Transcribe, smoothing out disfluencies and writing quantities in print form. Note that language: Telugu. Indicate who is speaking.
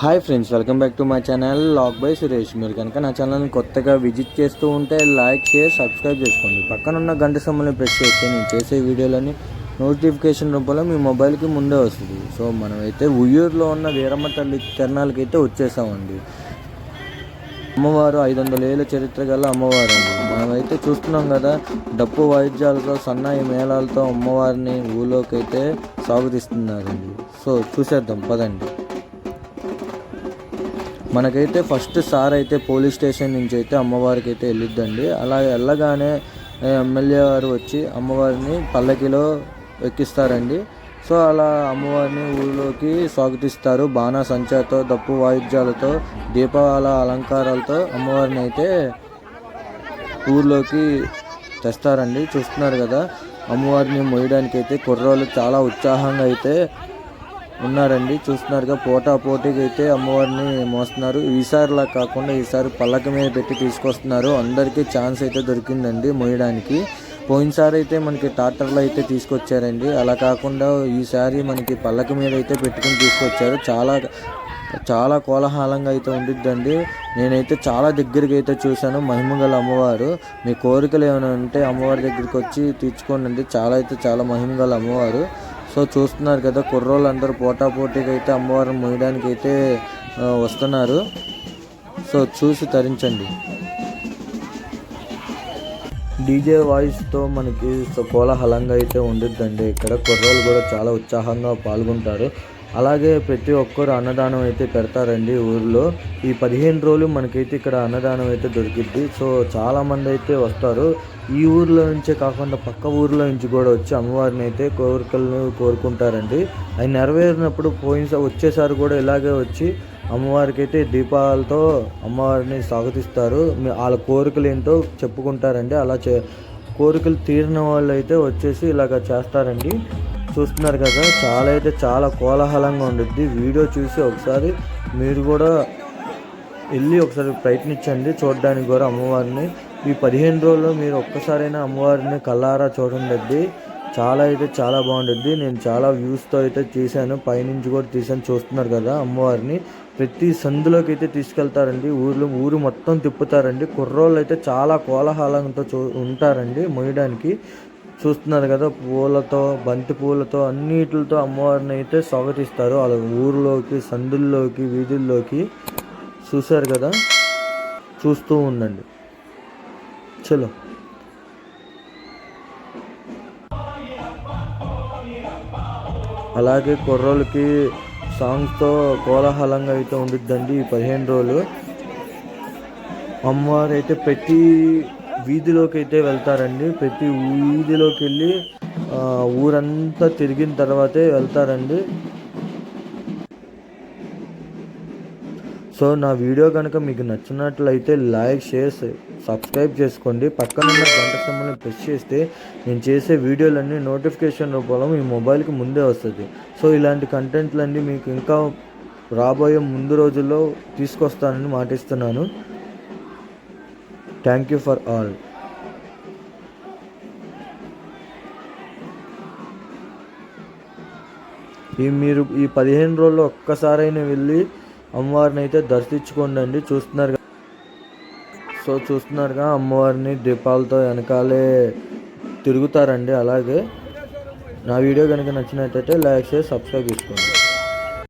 Speaker 1: Hi friends, welcome back to my channel log by Suresh. మీరు కనుక నా ఛానల్ని కొత్తగా విజిట్ చేస్తూ ఉంటే లైక్, షేర్, సబ్స్క్రైబ్ చేసుకోండి. పక్కనున్న గంట సింబల్ని ప్రెస్ చేస్తే నేను చేసే వీడియోలని నోటిఫికేషన్ రూపంలో మీ మొబైల్కి ముందే వస్తుంది. సో మనమైతే ఉయ్యూరులో ఉన్న వీరమ్మ తల్లి తిరణాలకి అయితే వచ్చేసామండి. అమ్మవారు 500 ఏళ్ళ చరిత్ర గల అమ్మవారు అండి. మనమైతే చూస్తున్నాం కదా, డప్పు వాయిద్యాలతో సన్నాయి మేళాలతో అమ్మవారిని ఊళ్ళోకి అయితే స్వాగతిస్తున్నారండి. సో చూసేద్దాం పదండి. మనకైతే ఫస్ట్ సార్ అయితే పోలీస్ స్టేషన్ నుంచి అయితే అమ్మవారికి అయితే వెళ్ళిద్దండి. అలా వెళ్ళగానే ఎమ్మెల్యే వారు వచ్చి అమ్మవారిని పల్లకిలో ఎక్కిస్తారండి. సో అలా అమ్మవారిని ఊళ్ళోకి స్వాగతిస్తారు. బాణా సంచాతో, దప్పు వాయిద్యాలతో, దీపాల అలంకారాలతో అమ్మవారిని అయితే ఊర్లోకి తెస్తారండి. చూస్తున్నారు కదా, అమ్మవారిని మోయడానికి అయితే కుర్రోళ్ళు చాలా ఉత్సాహంగా అయితే ఉన్నారండి. చూస్తున్నారుగా, పోటాపోటీగా అయితే అమ్మవారిని మోస్తున్నారు. ఈసారిలా కాకుండా ఈసారి పల్లక మీద పెట్టి తీసుకొస్తున్నారు. అందరికీ ఛాన్స్ అయితే దొరికిందండి మోయడానికి. పోయినసారి అయితే మనకి ట్రాక్టర్లో అయితే తీసుకొచ్చారండి. అలా కాకుండా ఈసారి మనకి పల్లక మీద అయితే పెట్టుకుని తీసుకొచ్చారు. చాలా కోలాహలంగా అయితే ఉండిద్దండి. నేనైతే చాలా దగ్గరికి అయితే చూశాను మహిమగల అమ్మవారు. మీ కోరికలు ఏమైనా ఉంటే అమ్మవారి దగ్గరికి వచ్చి తీర్చుకోండి. చాలా మహిమగల అమ్మవారు. సో చూస్తున్నారు కదా, కుర్రోళ్ళు అందరూ పోటాపోటీగా అయితే అమ్మవారిని మోయడానికి అయితే వస్తున్నారు. సో చూసి తరించండి. డీజే వాయిస్తో మనకి కోలాహలంగా అయితే ఉండిద్దండి. ఇక్కడ కుర్రోళ్ళు కూడా చాలా ఉత్సాహంగా పాల్గొంటారు. అలాగే ప్రతి ఒక్కరు అన్నదానం అయితే పెడతారండి ఊరిలో. ఈ 15 రోజులు మనకైతే ఇక్కడ అన్నదానం అయితే దొరికిద్ది. సో చాలామంది అయితే వస్తారు. ఈ ఊరిలో నుంచే కాకుండా పక్క ఊరిలో నుంచి కూడా వచ్చి అమ్మవారిని అయితే కోరికలను కోరుకుంటారండి. అవి నెరవేరినప్పుడు వచ్చేసారి కూడా ఇలాగే వచ్చి అమ్మవారికి అయితే దీపాలతో అమ్మవారిని స్వాగతిస్తారు. వాళ్ళ కోరికలు ఏంటో చెప్పుకుంటారండి. అలా కోరికలు తీరిన వాళ్ళు అయితే వచ్చేసి ఇలాగ చేస్తారండి. చూస్తున్నారు కదా, చాలా కోలాహలంగా ఉండిద్ది. వీడియో చూసి ఒకసారి మీరు కూడా వెళ్ళి ఒకసారి ప్రయత్నించండి చూడడానికి కూడా అమ్మవారిని. ఈ 15 రోజుల్లో మీరు ఒక్కసారైనా అమ్మవారిని కళ్ళారా చూడండి. చాలా బాగుంటుంది. నేను చాలా వ్యూస్తో అయితే తీశాను, పైనుంచి కూడా తీసాను. చూస్తున్నారు కదా, అమ్మవారిని ప్రతి సందులోకి అయితే తీసుకెళ్తారండి. ఊరు మొత్తం తిప్పుతారండి. కుర్రోళ్ళు అయితే చాలా కోలాహలంతో ఉంటారండి మోయడానికి. చూస్తున్నారు కదా, పూలతో, బంతి పూలతో, అన్నిటితో అమ్మవారిని అయితే స్వాగతిస్తారు. అలా ఊరిలోకి, సందుల్లోకి, వీధుల్లోకి. చూశారు కదా, చూస్తూ ఉండండి. చలో. అలాగే కుర్రోళ్ళకి సాంగ్స్తో కోలాహలంగా అయితే ఉండిద్దండి ఈ 15 రోజులు. అమ్మవారు అయితే ప్రతి వీధిలోకి అయితే వెళ్తారండి. ప్రతి వీధిలోకి వెళ్ళి ఊరంతా తిరిగిన తర్వాతే వెళ్తారండి. సో నా వీడియో కనుక మీకు నచ్చినట్లయితే లైక్, షేర్, సబ్స్క్రైబ్ చేసుకోండి. పక్కనున్న గంట సింబల్ని ప్రెస్ చేస్తే నేను చేసే వీడియోలన్నీ నోటిఫికేషన్ రూపంలో మీ మొబైల్కి ముందే వస్తుంది. సో ఇలాంటి కంటెంట్లన్నీ మీకు ఇంకా రాబోయే ముందు రోజుల్లో తీసుకొస్తానని మాటిస్తున్నాను. Thank you for all. మీరు ఈ 15 రోజుల్లో ఒక్కసారైనా వెళ్ళి అమ్మవారిని అయితే దర్శించుకోండి. చూస్తున్నారుగా అమ్మవారిని దీపాలతో వెనకాలే తిరుగుతారండి. అలాగే నా వీడియో కనుక నచ్చినట్లయితే లైక్, షేర్, సబ్స్క్రైబ్ చేసుకోండి.